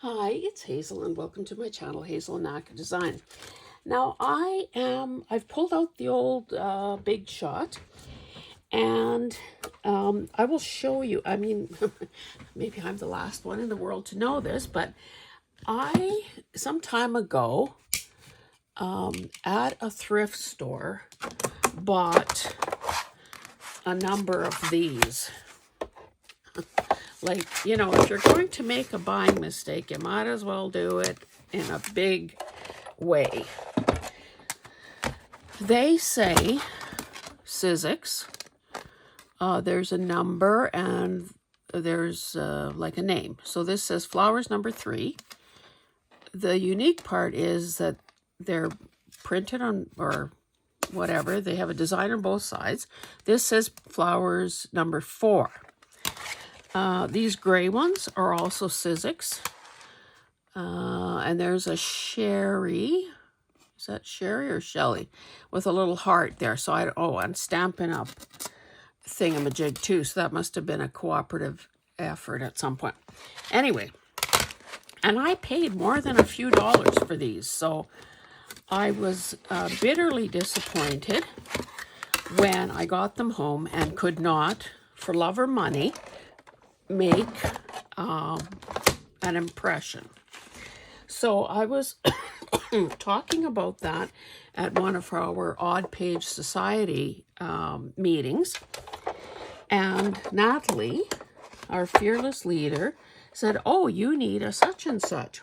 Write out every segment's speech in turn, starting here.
Hi, it's Hazel and welcome to my channel, Hazel Naka Design. Now I've pulled out the old Big Shot and I will show you, maybe I'm the last one in the world to know this, but some time ago, at a thrift store, bought a number of these. Like, if you're going to make a buying mistake, you might as well do it in a big way. They say Sizzix. There's a number and there's like a name. So this says flowers number 3. The unique part is that they're printed on, or whatever, they have a design on both sides. This says flowers number 4. These gray ones are also Sizzix. And there's a Sherry. Is that Sherry or Shelly? With a little heart there. So I'm stamping up thingamajig too. So that must have been a cooperative effort at some point. Anyway, and I paid more than a few dollars for these. So I was bitterly disappointed when I got them home and could not, for love or money, make an impression. So I was talking about that at one of our Odd Page Society meetings, and Natalie, our fearless leader, said, "Oh, you need a such and such,"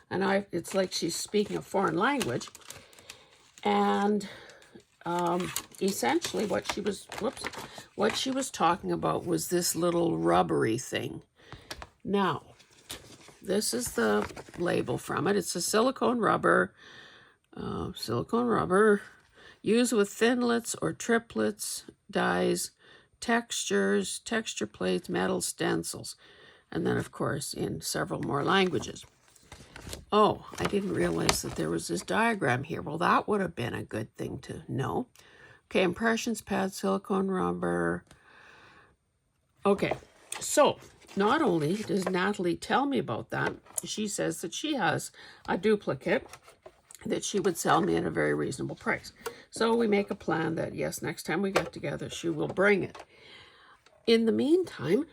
and it's like she's speaking a foreign language, and essentially what she was talking about was this little rubbery thing. Now, this is the label from it. It's a silicone rubber, used with thinlets or triplets, dies, textures, texture plates, metal stencils, and then, of course, in several more languages. Oh, I didn't realize that there was this diagram here. Well, that would have been a good thing to know. Okay, impressions pad, silicone rubber. Okay, so not only does Natalie tell me about that, she says that she has a duplicate that she would sell me at a very reasonable price. So we make a plan that, yes, next time we get together, she will bring it. In the meantime,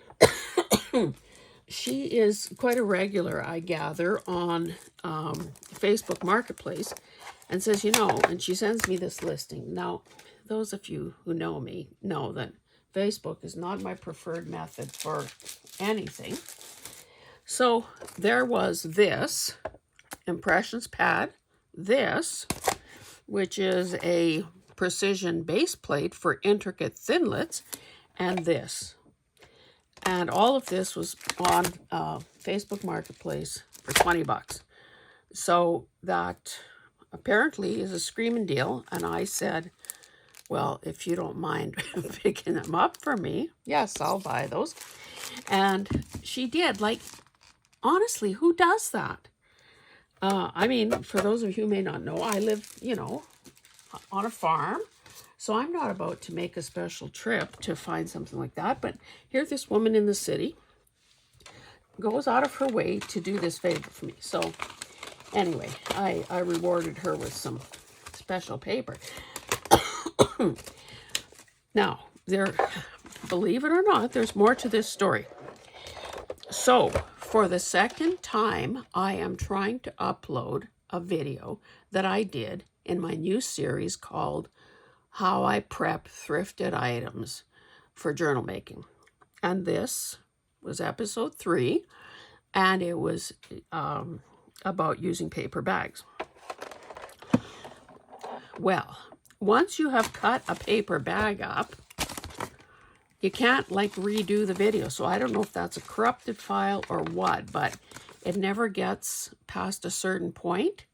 she is quite a regular, I gather, on Facebook Marketplace, and says, and she sends me this listing. Now, those of you who know me know that Facebook is not my preferred method for anything. So there was this impressions pad, this, which is a precision base plate for intricate thinlets, and this. And all of this was on Facebook Marketplace for 20 bucks. So that apparently is a screaming deal. And I said, well, if you don't mind picking them up for me, yes, I'll buy those. And she did. Like, honestly, who does that? For those of you who may not know, I live, on a farm. So I'm not about to make a special trip to find something like that. But here this woman in the city goes out of her way to do this favor for me. So anyway, I rewarded her with some special paper. Now, believe it or not, there's more to this story. So for the second time, I am trying to upload a video that I did in my new series called How I Prep Thrifted Items for Journal Making. And this was episode 3, and it was about using paper bags. Well, once you have cut a paper bag up, you can't redo the video. So I don't know if that's a corrupted file or what, but it never gets past a certain point.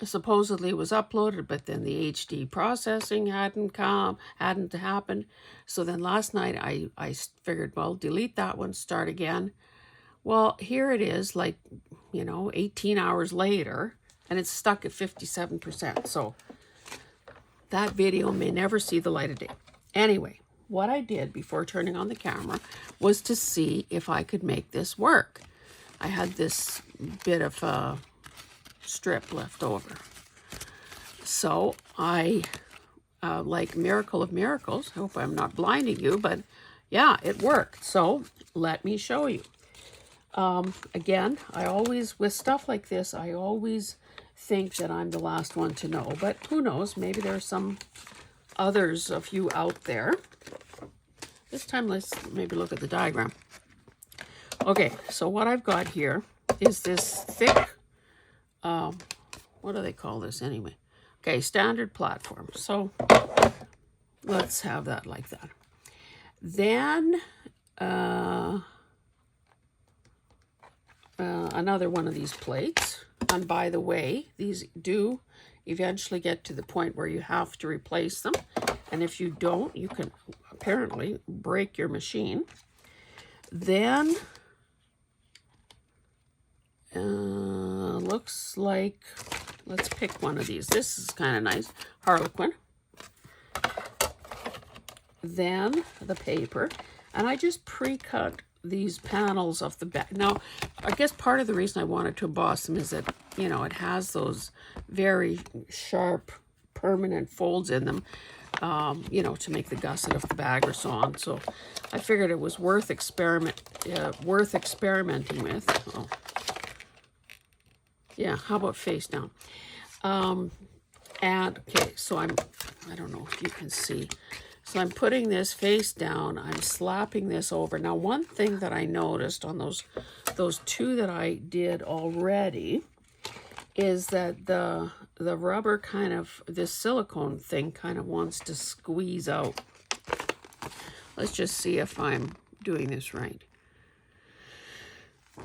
Supposedly it was uploaded, but then the HD processing hadn't happened. So then last night I figured, well, delete that one, start again. Well, here it is, 18 hours later, and it's stuck at 57%. So that video may never see the light of day. Anyway, what I did before turning on the camera was to see if I could make this work. I had this bit of a strip left over. So I, like miracle of miracles, I hope I'm not blinding you, but yeah, it worked. So let me show you. Again, I always, with stuff like this, I always think that I'm the last one to know, but who knows, maybe there's some others of you out there. This time, let's maybe look at the diagram. Okay, so what I've got here is this thick, what do they call this anyway? Okay, standard platform. So let's have that like that. Then another one of these plates. And by the way, these do eventually get to the point where you have to replace them. And if you don't, you can apparently break your machine. Then looks like, let's pick one of these. This is kind of nice. Harlequin. Then the paper. And I just pre-cut these panels off the back. Now, I guess part of the reason I wanted to emboss them is that, you know, it has those very sharp, permanent folds in them, you know, to make the gusset of the bag or so on. So I figured it was worth experimenting with. Oh. Yeah, how about face down? And, okay, so I don't know if you can see. So I'm putting this face down, I'm slapping this over. Now, one thing that I noticed on those two that I did already is that the rubber kind of, this silicone thing kind of wants to squeeze out. Let's just see if I'm doing this right.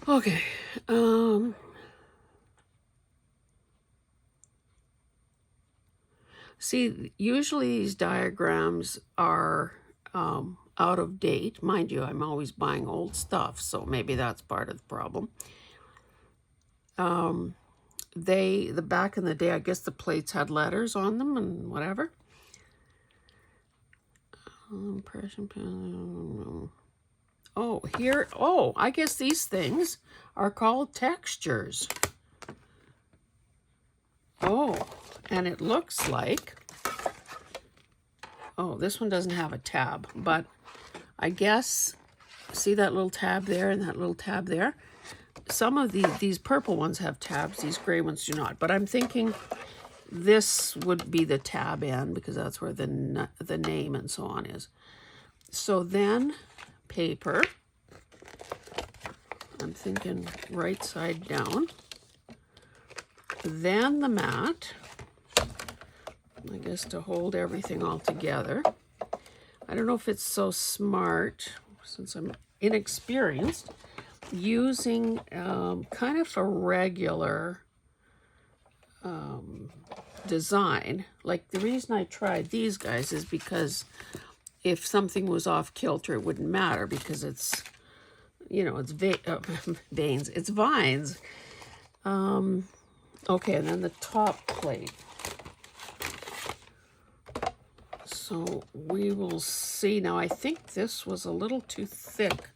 Okay, see, usually these diagrams are out of date. Mind you, I'm always buying old stuff, so maybe that's part of the problem. The back in the day, I guess the plates had letters on them and whatever. Impression pen. Oh, here, oh, I guess these things are called Texturz. Oh, and it looks like, oh, this one doesn't have a tab, but I guess, see that little tab there and that little tab there? Some of these purple ones have tabs, these gray ones do not, but I'm thinking this would be the tab end because that's where the name and so on is. So then paper, I'm thinking right side down. Then the mat, I guess to hold everything all together. I don't know if it's so smart, since I'm inexperienced, using kind of a regular design. Like the reason I tried these guys is because if something was off kilter, it wouldn't matter because it's, you know, it's veins, it's vines. Okay, and then the top plate. So we will see. Now, I think this was a little too thick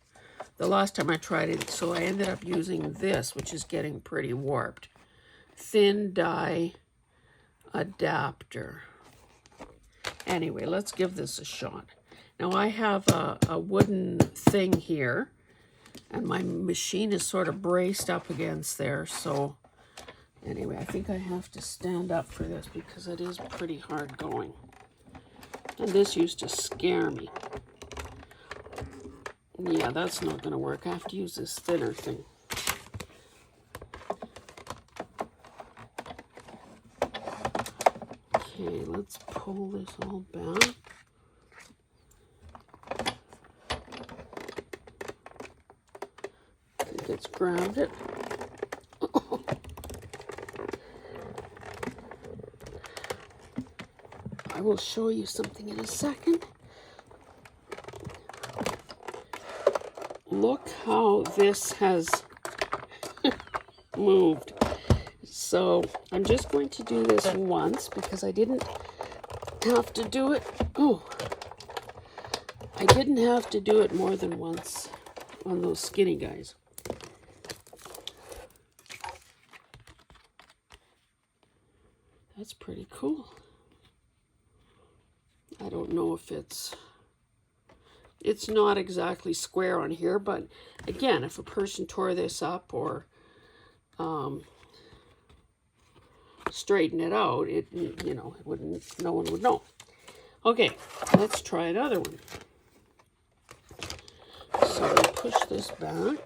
the last time I tried it, so I ended up using this, which is getting pretty warped. Thin die adapter. Anyway, let's give this a shot. Now, I have a wooden thing here, and my machine is sort of braced up against there, so anyway, I think I have to stand up for this because it is pretty hard going. And this used to scare me. Yeah, that's not going to work. I have to use this thinner thing. Okay, let's pull this all back. I think it's grabbed it. I will show you something in a second. Look how this has moved. So I'm just going to do this once because I didn't have to do it. Oh, I didn't have to do it more than once on those skinny guys. That's pretty cool. I don't know if it's not exactly square on here, but again, if a person tore this up or straighten it out, it, you know, it wouldn't, no one would know. Okay, let's try another one. So we push this back.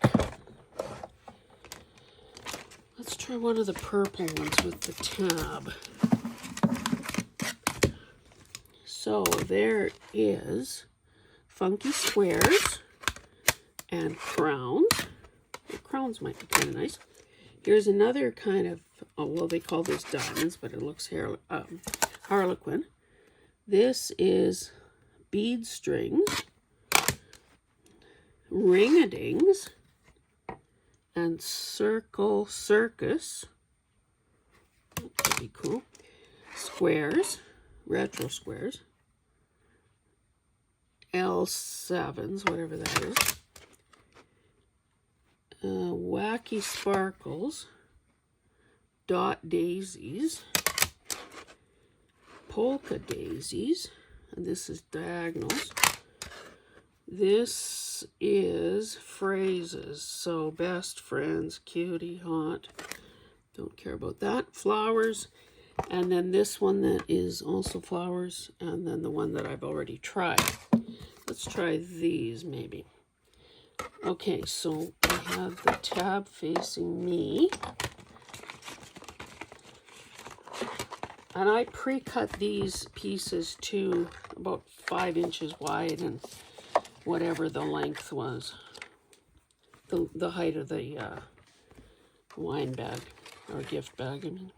Let's try one of the purple ones with the tab. So there is funky squares and crowns. The crowns might be kind of nice. Here's another kind of, oh, well, they call this diamonds, but it looks harlequin. This is bead strings, ring-a-dings, and circle circus. That could be cool. Squares, retro squares. L7s, whatever that is. Wacky sparkles. Dot daisies. Polka daisies. And this is diagonals. This is phrases. So best friends, cutie, hot. Don't care about that. Flowers. And then this one that is also flowers. And then the one that I've already tried. Let's try these maybe. Okay, so I have the tab facing me. And I pre-cut these pieces to about 5 inches wide and whatever the length was. The height of the wine bag, or gift bag, I mean.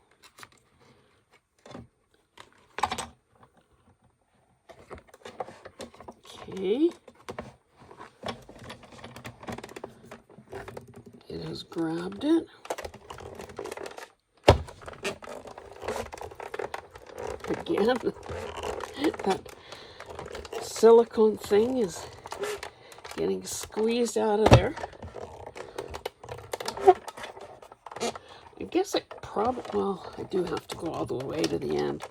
Okay. It has grabbed it. Again, that silicone thing is getting squeezed out of there. I guess I probably, well, I do have to go all the way to the end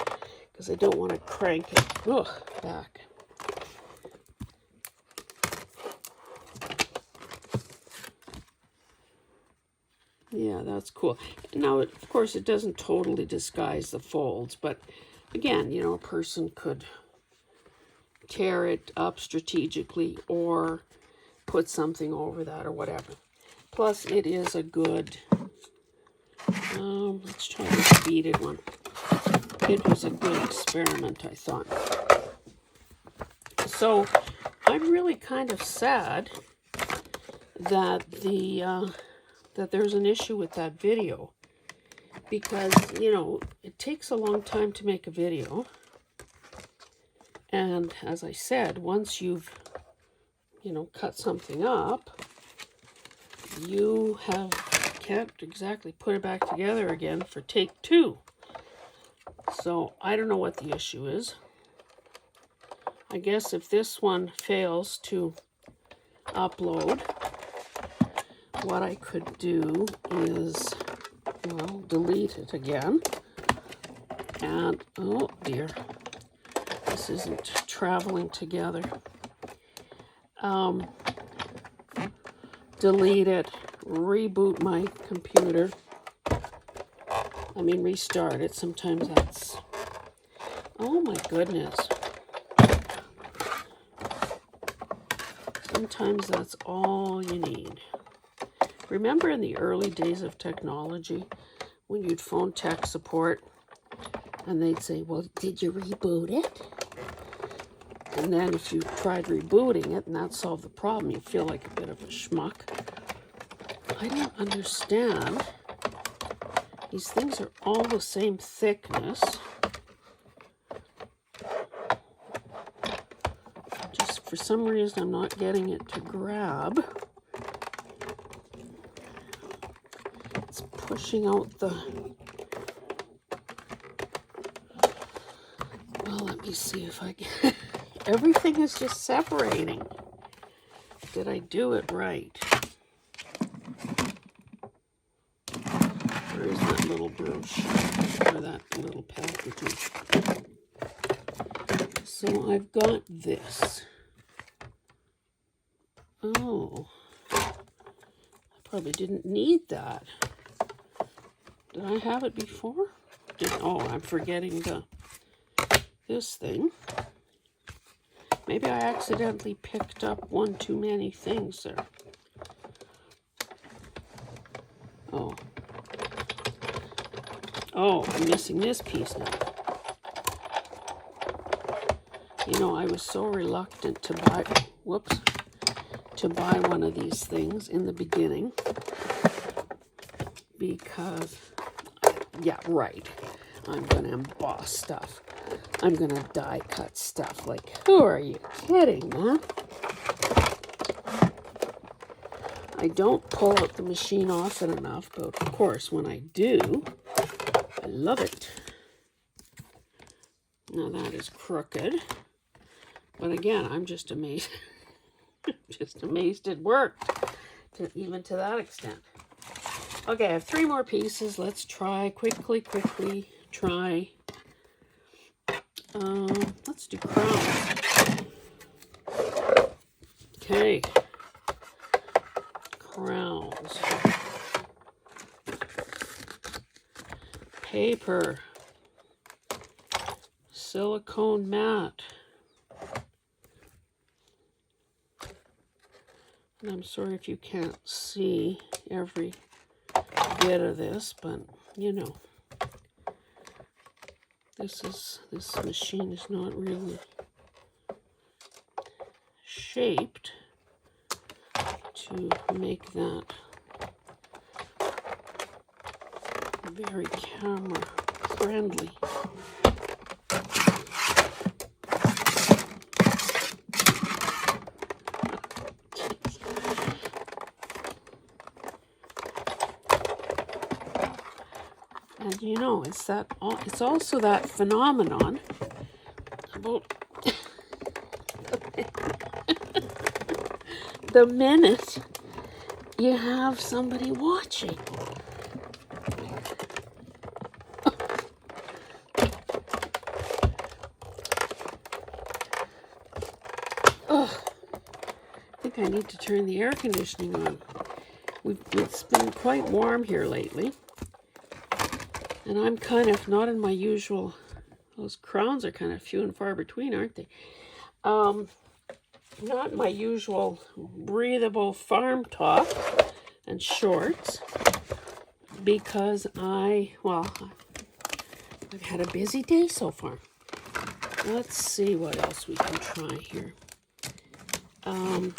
because I don't want to crank it back. Yeah, that's cool. Now, of course, it doesn't totally disguise the folds, but again, you know, a person could tear it up strategically or put something over that or whatever. Plus, it is a good, let's try this beaded one. It was a good experiment, I thought. So, I'm really kind of sad that that there's an issue with that video, because, you know, it takes a long time to make a video. And as I said, once you've, you know, cut something up, you can't exactly put it back together again for take 2. So I don't know what the issue is. I guess if this one fails to upload, what I could do is, well, delete it again. And, oh dear, this isn't traveling together. Delete it, reboot my computer. I mean, restart it. Sometimes that's, oh my goodness. Sometimes that's all you need. Remember in the early days of technology when you'd phone tech support and they'd say, well, did you reboot it? And then if you tried rebooting it and that solved the problem, you feel like a bit of a schmuck. I don't understand. These things are all the same thickness. Just for some reason, I'm not getting it to grab. It's pushing out the... Well, let me see if I can... Everything is just separating. Did I do it right? Where is that little brooch? Or that little packaging? So I've got this. Oh, I probably didn't need that. Did I have it before? Oh, I'm forgetting this thing. Maybe I accidentally picked up one too many things there. Oh, I'm missing this piece now. You know, I was so reluctant to buy, to buy one of these things in the beginning because, yeah, right, I'm going to emboss stuff. I'm going to die cut stuff. Like, who are you kidding, man? I don't pull out the machine often enough, but of course, when I do, I love it. Now that is crooked. But again, I'm just amazed. Just amazed it worked, even to that extent. Okay, I have 3 more pieces. Let's try quickly try. Let's do crowns. Okay, crowns. Paper. Silicone mat. And I'm sorry if you can't see every bit of this, but you know, this machine is not really shaped to make that very camera friendly. And you know, it's also that phenomenon about the minute you have somebody watching. Oh, I think I need to turn the air conditioning on. It's been quite warm here lately. And I'm kind of not in my usual, those crowns are kind of few and far between, aren't they? Not my usual breathable farm top and shorts because I've had a busy day so far. Let's see what else we can try here. Oh,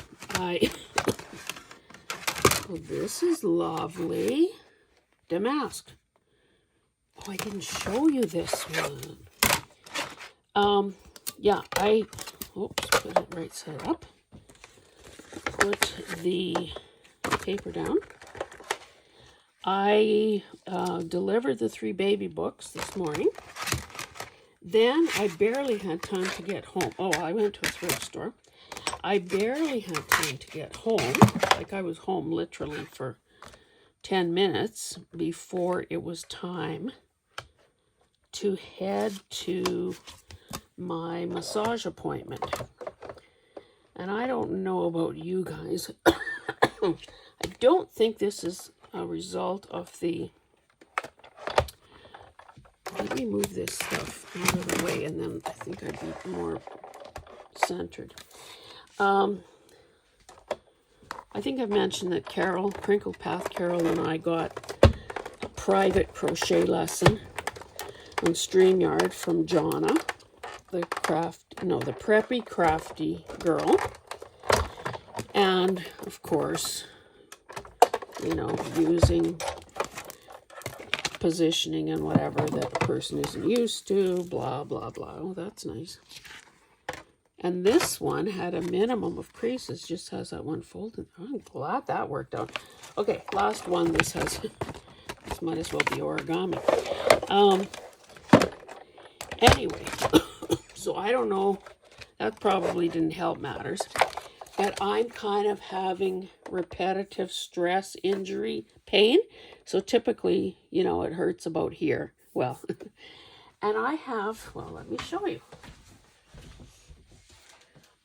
this is lovely. Damask. Oh, I didn't show you this one. Yeah, put it right side up. Put the paper down. I delivered the 3 baby books this morning. Then I barely had time to get home. Oh, I went to a thrift store. I barely had time to get home. Like I was home literally for 10 minutes before it was time to head to my massage appointment. And I don't know about you guys. I don't think this is a result of the... Let me move this stuff out of the way and then I think I'd be more centered. I think I've mentioned that Crinkle Path Carol and I got a private crochet lesson on StreamYard from Jonna, the preppy crafty girl. And of course, you know, using positioning and whatever that a person isn't used to, blah, blah, blah. Oh, that's nice. And this one had a minimum of creases, just has that one folded. I'm glad that worked out. Okay, last one. This might as well be origami. Anyway, so I don't know. that probably didn't help matters. But I'm kind of having repetitive stress injury pain. So typically, you know, it hurts about here. Well, and I have, well, let me show you.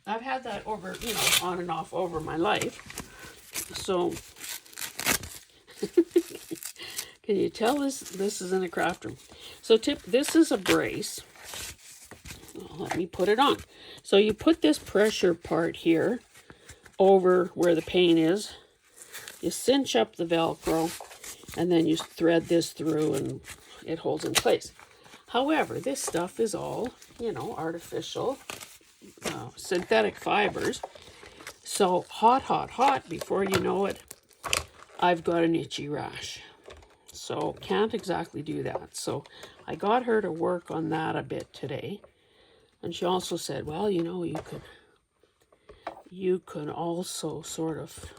I've had that over, you know, on and off over my life. So, can you tell this is in a craft room? So this is a brace. Well, let me put it on. So you put this pressure part here over where the paint is. You cinch up the Velcro, and then you thread this through and it holds in place. However, this stuff is all, you know, artificial, synthetic fibers. So hot, before you know it, I've got an itchy rash. So can't exactly do that. So I got her to work on that a bit today. And she also said, well, you know, you could also sort of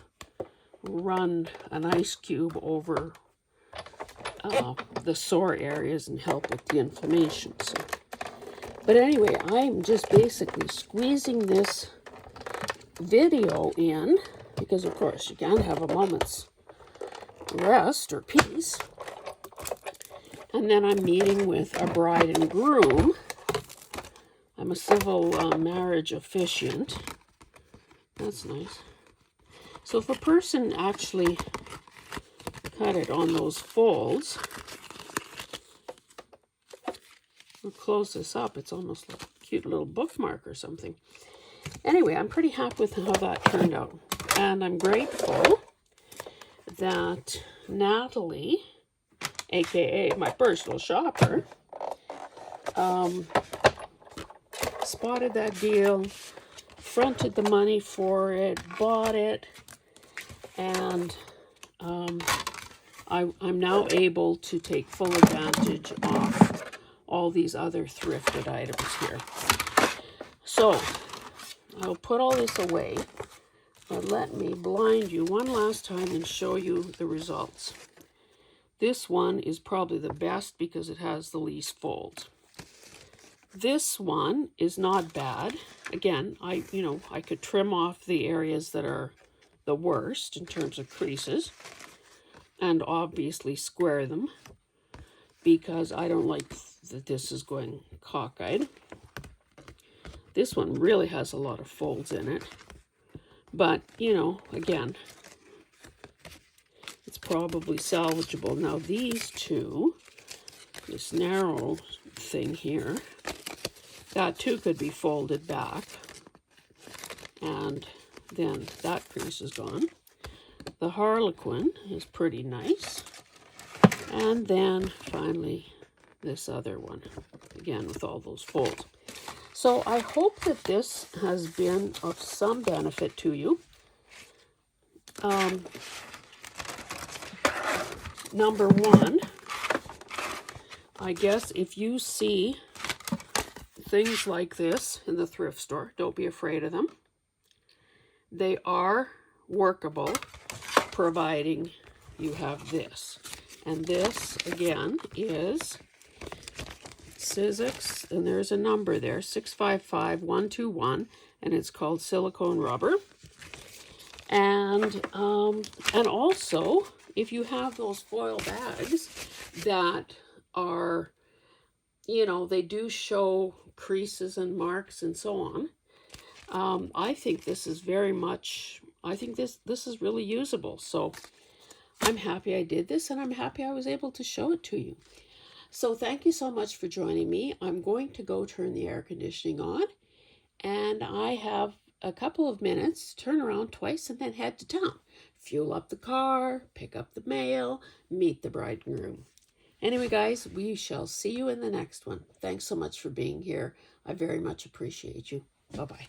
run an ice cube over the sore areas and help with the inflammation. So, but anyway, I'm just basically squeezing this video in because, of course, you can't have a moment's rest or peace. And then I'm meeting with a bride and groom. I'm a civil marriage officiant. That's nice. So if a person actually cut it on those folds, we'll close this up. It's almost like a cute little bookmark or something. Anyway, I'm pretty happy with how that turned out. And I'm grateful that Natalie, aka my personal shopper, spotted that deal, fronted the money for it, bought it, and I'm now able to take full advantage of all these other thrifted items here. So I'll put all this away, but let me blind you one last time and show you the results. This one is probably the best because it has the least folds. This one is not bad. Again, I could trim off the areas that are the worst in terms of creases and obviously square them because I don't like that this is going cockeyed. This one really has a lot of folds in it. But, you know, again, it's probably salvageable. Now these two, this narrow thing here, that too could be folded back. And then that crease is gone. The Harlequin is pretty nice. And then finally this other one, again with all those folds. So I hope that this has been of some benefit to you. Number one, I guess if you see things like this in the thrift store, don't be afraid of them. They are workable, providing you have this. And this, again, is Sizzix, and there's a number there, 655121, and it's called silicone rubber. And also, if you have those foil bags that are, you know, they do show creases and marks and so on, I think this is very much, I think this is really usable. So I'm happy I did this, and I'm happy I was able to show it to you. So thank you so much for joining me. I'm going to go turn the air conditioning on, and I have a couple of minutes, turn around twice, and then head to town. Fuel up the car, pick up the mail, meet the bride and groom. Anyway, guys, we shall see you in the next one. Thanks so much for being here. I very much appreciate you. Bye-bye.